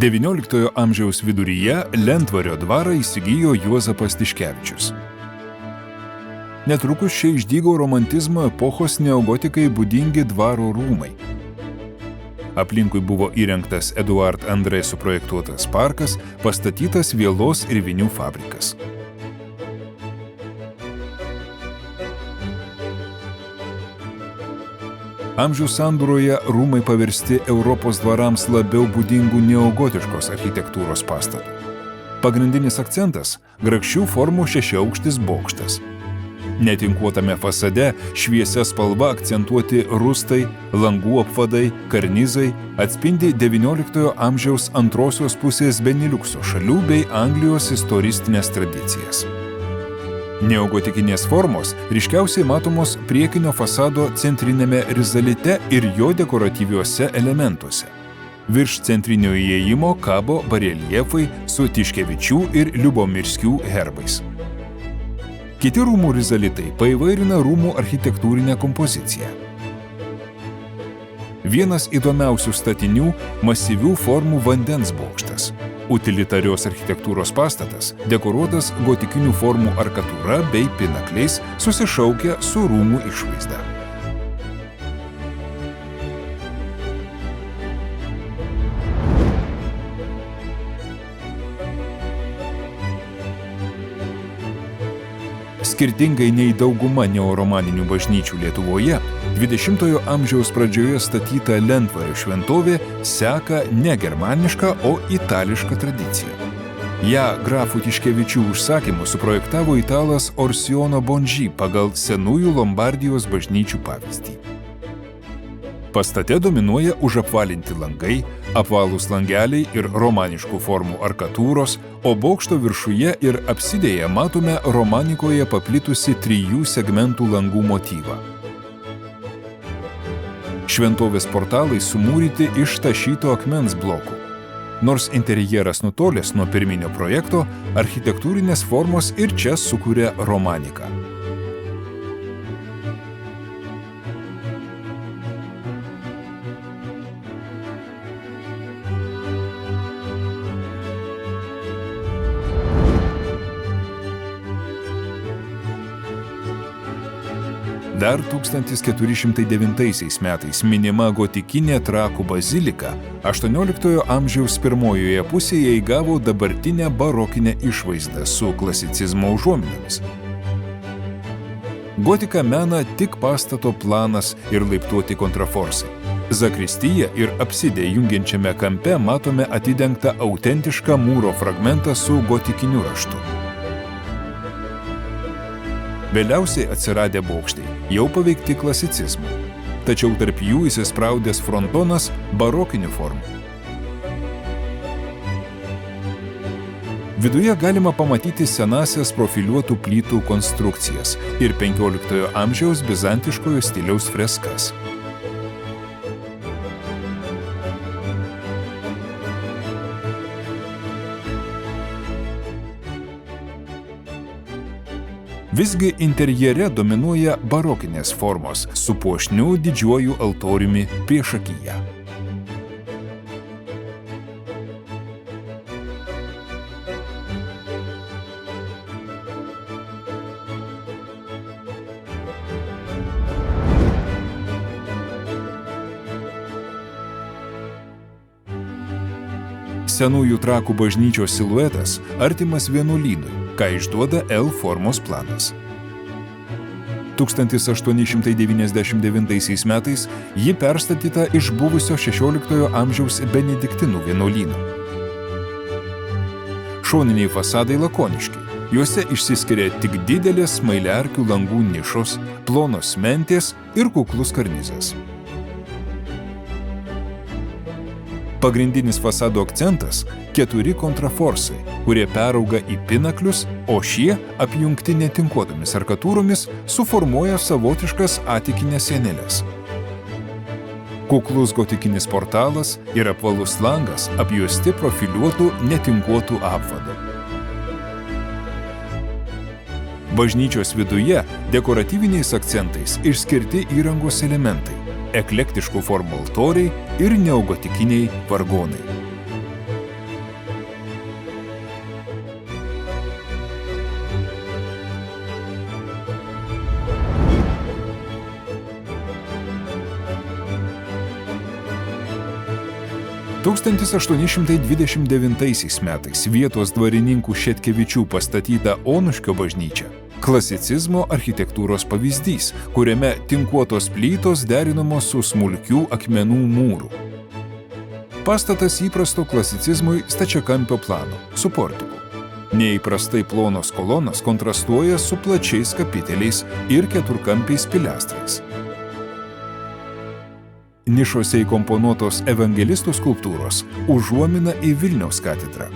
XIX amžiaus viduryje Lentvario dvarą įsigijo Juozapas Tiškevičius. Netrukus čia išdygo romantizmo epochos neogotikai būdingi dvaro rūmai. Aplinkui buvo įrengtas Eduard André suprojektuotas parkas, pastatytas vielos ir vinių fabrikas. Amžių sandūroje rūmai paversti Europos dvarams labiau būdingų neogotiškos architektūros pastatų. Pagrindinis akcentas – grakščių formų šešiaaukštis bokštas. Netinkuotame fasade šviesia spalva akcentuoti rustai, langų apvadai, karnizai atspindi XIX amžiaus antrosios pusės Beniliukso šalių bei Anglijos istoristinės tradicijas. Neogotikinės formos ryškiausiai matomos priekinio fasado centrinėme rizalite ir jo dekoratyviuose elementuose. Virš centrinio įėjimo kabo bareljefai su Tiškevičių ir Liubomirskių herbais. Kiti rūmų rizalitai paįvairina rūmų architektūrinę kompoziciją. Vienas įdomiausių statinių – masyvių formų vandens bokštas. Utilitarios architektūros pastatas, dekoruotas gotikinių formų arkatūra bei pinakliais, susišaukia su rūmų išvaizda. Skirtingai nei dauguma neoromaninių bažnyčių Lietuvoje, 20-ojo amžiaus pradžioje statyta Lentvario šventovė seka ne germanišką, o itališką tradiciją. Ja grafų Tiškevičių užsakymu suprojektavo italas Orsiono Bonži pagal senųjų Lombardijos bažnyčių pavyzdį. Pastate dominuoja užapvalinti langai, apvalūs langeliai ir romaniškų formų arkatūros, o bokšto viršuje ir apsidėje matome romanikoje paplitusi 3 segmentų langų motyvą. Šventovės portalai sumūryti iš tašyto akmens blokų. Nors interjeras nutolęs nuo pirminio projekto, architektūrinės formos ir čia sukuria romaniką. Dar 1409 metais minima gotikinė Trakų bazilika 18 amžiaus pirmojoje pusėje įgavo dabartinę barokinę išvaizdą su klasicizmo užuominomis. Gotiką mena tik pastato planas ir laiptuoti kontraforsai. Zakristiją ir apsidę jungiančiame kampe matome atidengtą autentišką mūro fragmentą su gotikiniu raštu. Vėliausiai atsiradę bokštai jau paveikti klasicizmu, tačiau tarp jų įsispraudęs frontonas barokinių formų. Viduje galima pamatyti senąsias profiliuotų plytų konstrukcijas ir 15 amžiaus bizantiškojo stiliaus freskas. Visgi interjere dominuoja barokinės formos su puošniu didžiuoju altoriumi priešakyje. Senųjų Trakų bažnyčios siluetas artimas vienuolynui, ką išduoda L formos planas. 1899 metais ji perstatyta iš buvusio 16 amžiaus benediktinų vienuolyno. Šoniniai fasadai lakoniški, juose išsiskiria tik didelės smailiaarkių langų nišos, plonos mentės ir kuklus karnizas. Pagrindinis fasado akcentas – 4 kontraforsai, kurie perauga į pinaklius, o šie, apjungti netinkuotomis arkatūromis, suformuoja savotiškas atikinės sienelės. Kuklus gotikinis portalas ir apvalus langas apjuosti profiliuotų netinkuotų apvadų. Bažnyčios viduje dekoratyviniais akcentais išskirti įrangos elementai – eklektiškų formų altoriai ir neogotikiniai vargonai. 1829 metais vietos dvarininkų Šetkevičių pastatyta Onuškio bažnyčia – klasicizmo architektūros pavyzdys, kuriame tinkuotos plytos derinamos su smulkių akmenų mūru. Pastatas įprasto klasicizmui stačiakampio plano, su portiku. Neįprastai plonos kolonos kontrastuoja su plačiais kapiteliais ir keturkampiais piliastrais. Nišose įkomponuotos evangelistų skulptūros užuomina į Vilniaus katedrą.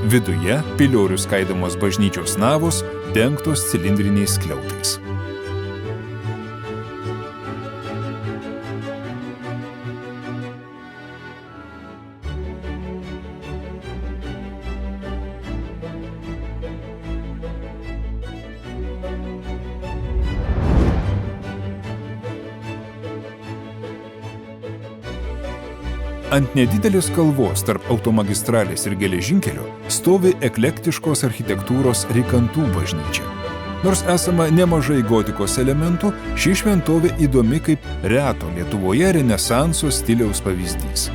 Viduje piliorių skaidomos bažnyčios navos dengtos cilindriniais skliautais. Ant nedidelės kalvos tarp automagistralės ir geležinkelio stovi eklektiškos architektūros Rykantų bažnyčia. Nors esama nemažai gotikos elementų, ši šventovė įdomi kaip reto Lietuvoje renesanso stiliaus pavyzdys.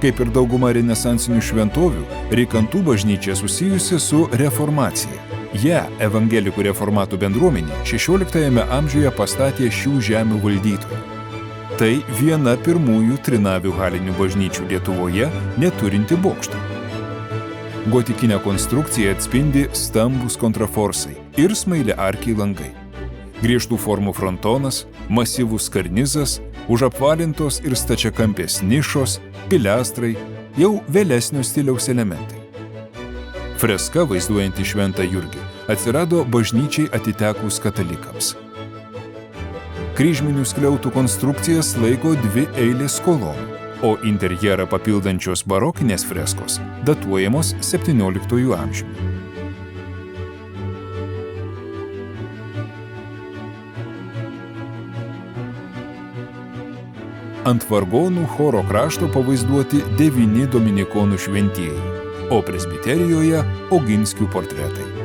Kaip ir dauguma renesansinių šventovių, Rykantų bažnyčia susijusi su reformacija. Ją evangelikų reformatų bendruomenė 16 amžiuje pastatė šių žemių valdytojai. Tai viena pirmųjų trinavių halinių bažnyčių Lietuvoje neturinti bokšto. Gotikinę konstrukciją atspindi stambūs kontraforsai ir smailiaarkiai langai. Griežtų formų frontonas, masyvus karnizas, užapvalintos ir stačiakampės nišos, piliastrai, jau vėlesnio stiliaus elementai. Freska vaizduojanti Šventą Jurgį atsirado bažnyčiai atitekus katalikams. Kryžminių skliautų konstrukcijas laiko 2 eilės kolonų, o interjerą papildančios barokinės freskos datuojamos 17 amžiumi. Ant vargonų choro krašto pavaizduoti 9 dominikonų šventieji, o presbiterijoje Oginskių portretai.